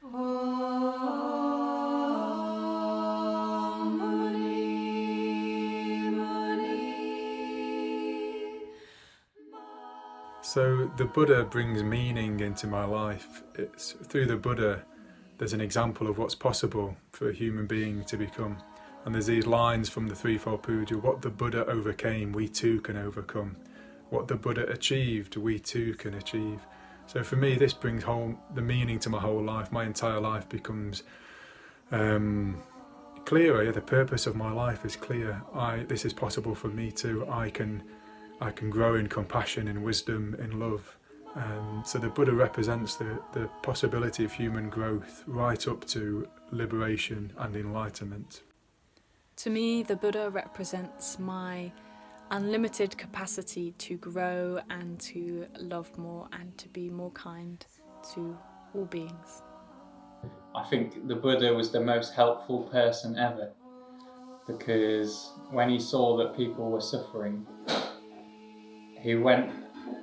So the Buddha brings meaning into my life. It's through the Buddha there's an example of what's possible for a human being to become. And there's these lines from the Threefold Puja: what the Buddha overcame, we too can overcome. What the Buddha achieved, we too can achieve. So for me, this brings the meaning to my whole life. My entire life becomes clearer. The purpose of my life is clear. This is possible for me too. I can grow in compassion, in wisdom, in love. So the Buddha represents the possibility of human growth right up to liberation and enlightenment. To me, the Buddha represents my unlimited capacity to grow and to love more and to be more kind to all beings. I think the Buddha was the most helpful person ever, because when he saw that people were suffering, he went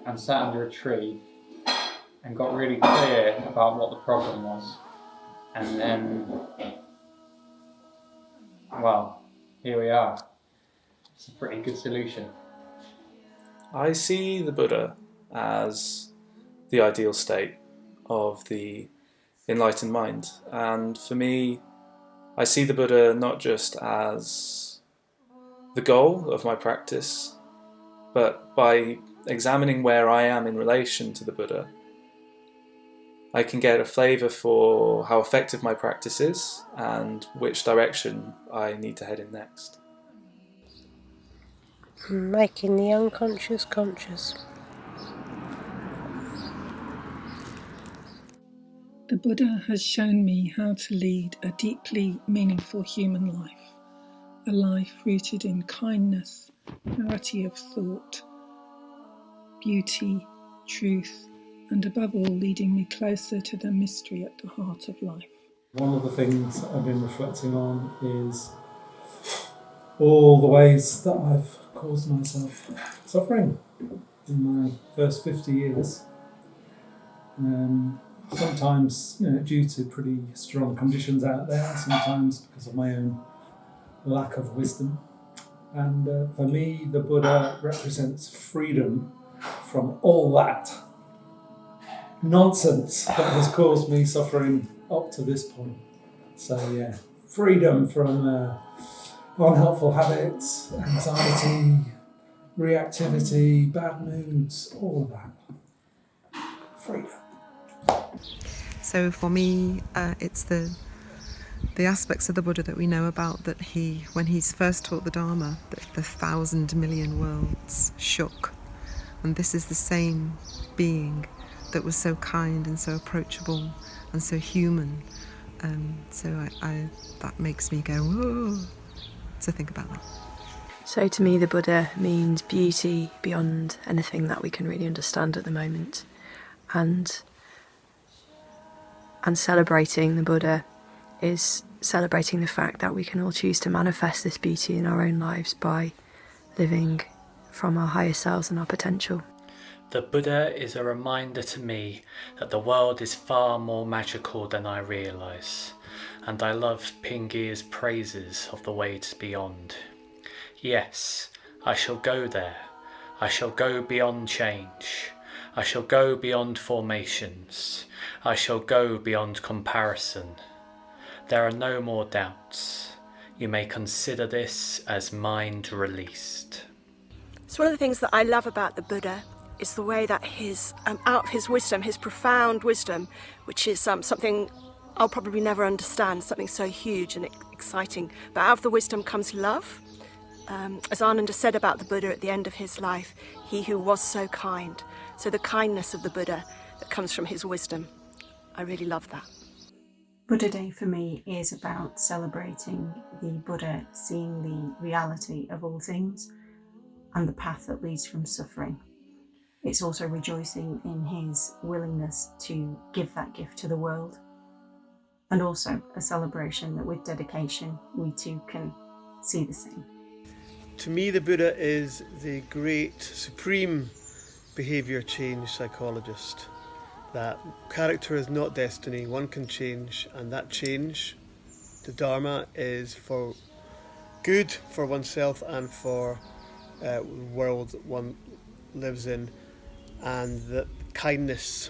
and sat under a tree and got really clear about what the problem was. And then, well, here we are. It's a pretty good solution. I see the Buddha as the ideal state of the enlightened mind. And for me, I see the Buddha not just as the goal of my practice, but by examining where I am in relation to the Buddha, I can get a flavour for how effective my practice is and which direction I need to head in next. Making the unconscious conscious. The Buddha has shown me how to lead a deeply meaningful human life, a life rooted in kindness, clarity of thought, beauty, truth, and above all leading me closer to the mystery at the heart of life. One of the things I've been reflecting on is all the ways that I've caused myself suffering in my first 50 years. Sometimes, due to pretty strong conditions out there, sometimes because of my own lack of wisdom. And for me, the Buddha represents freedom from all that nonsense that has caused me suffering up to this point. So yeah, freedom from unhelpful habits, anxiety, reactivity, bad moods, all of that. Freedom. So for me, it's the aspects of the Buddha that we know about, that when he's first taught the Dharma, that the 1,000 million worlds shook. And this is the same being that was so kind and so approachable and so human. So that makes me go, whoa, to think about that. So to me, the Buddha means beauty beyond anything that we can really understand at the moment. And celebrating the Buddha is celebrating the fact that we can all choose to manifest this beauty in our own lives by living from our higher selves and our potential. The Buddha is a reminder to me that the world is far more magical than I realise, and I love Pingiya's praises of the ways beyond. Yes, I shall go there. I shall go beyond change. I shall go beyond formations. I shall go beyond comparison. There are no more doubts. You may consider this as mind released. So one of the things that I love about the Buddha is the way that out of his wisdom, his profound wisdom, which is something I'll probably never understand, something so huge and exciting, but out of the wisdom comes love. As Ananda said about the Buddha at the end of his life, he who was so kind. So the kindness of the Buddha that comes from his wisdom. I really love that. Buddha Day for me is about celebrating the Buddha seeing the reality of all things and the path that leads from suffering. It's also rejoicing in his willingness to give that gift to the world, and also a celebration that with dedication we too can see the same. To me, the Buddha is the great supreme behaviour change psychologist. that character is not destiny, one can change, and that change, the Dharma, is for good for oneself and for the world that one lives in, and that kindness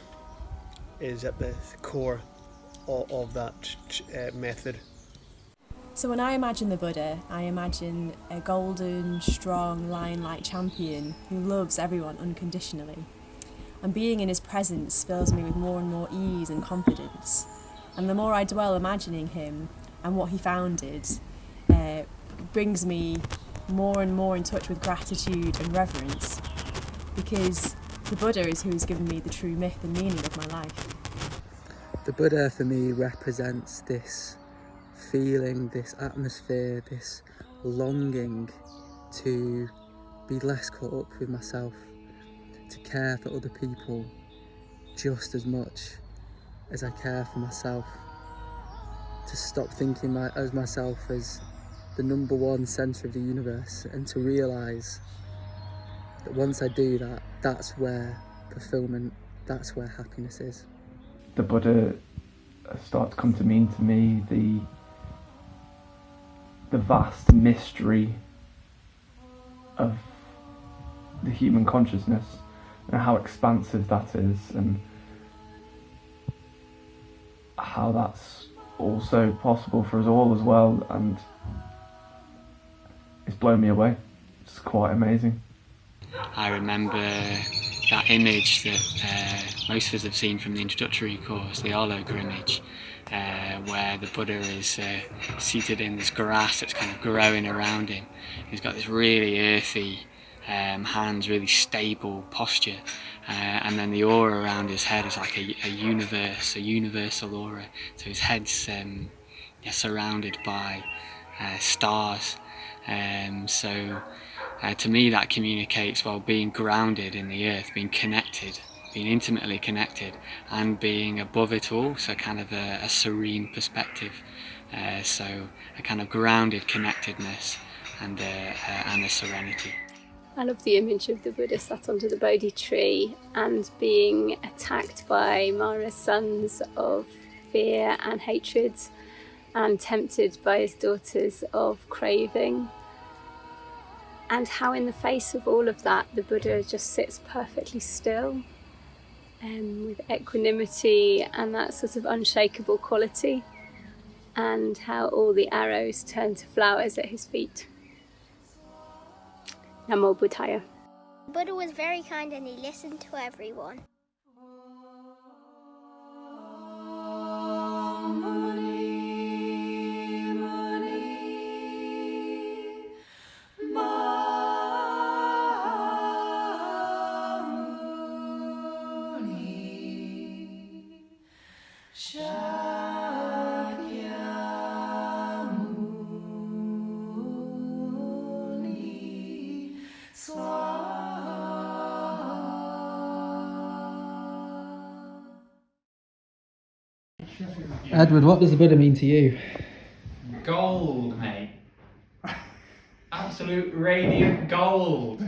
is at the core of that method. So when I imagine the Buddha, I imagine a golden, strong, lion-like champion who loves everyone unconditionally. And being in his presence fills me with more and more ease and confidence. And the more I dwell imagining him and what he founded, brings me more and more in touch with gratitude and reverence. Because the Buddha is who has given me the true myth and meaning of my life. The Buddha for me represents this feeling, this atmosphere, this longing to be less caught up with myself, to care for other people just as much as I care for myself, to stop thinking of myself as the number one centre of the universe, and to realise that once I do that, that's where fulfilment, that's where happiness is. The Buddha starts to come to mean to me the vast mystery of the human consciousness and how expansive that is, and how that's also possible for us all as well, and it's blown me away. It's quite amazing. I remember that image that most of us have seen from the introductory course, the Aloka image, where the Buddha is seated in this grass that's kind of growing around him. He's got this really earthy hands, really stable posture, and then the aura around his head is like a universal aura. So his head's surrounded by stars. To me that communicates, well, being grounded in the earth, being connected, being intimately connected, and being above it all, so kind of a serene perspective. So a kind of grounded connectedness and a serenity. I love the image of the Buddha sat under the Bodhi tree and being attacked by Mara's sons of fear and hatred, and tempted by his daughters of craving. And how in the face of all of that, the Buddha just sits perfectly still, with equanimity and that sort of unshakable quality, and how all the arrows turn to flowers at his feet. Namo Buddhaya. Buddha was very kind and he listened to everyone. Edward, what does the Buddha mean to you? Gold, mate. Absolute radiant gold.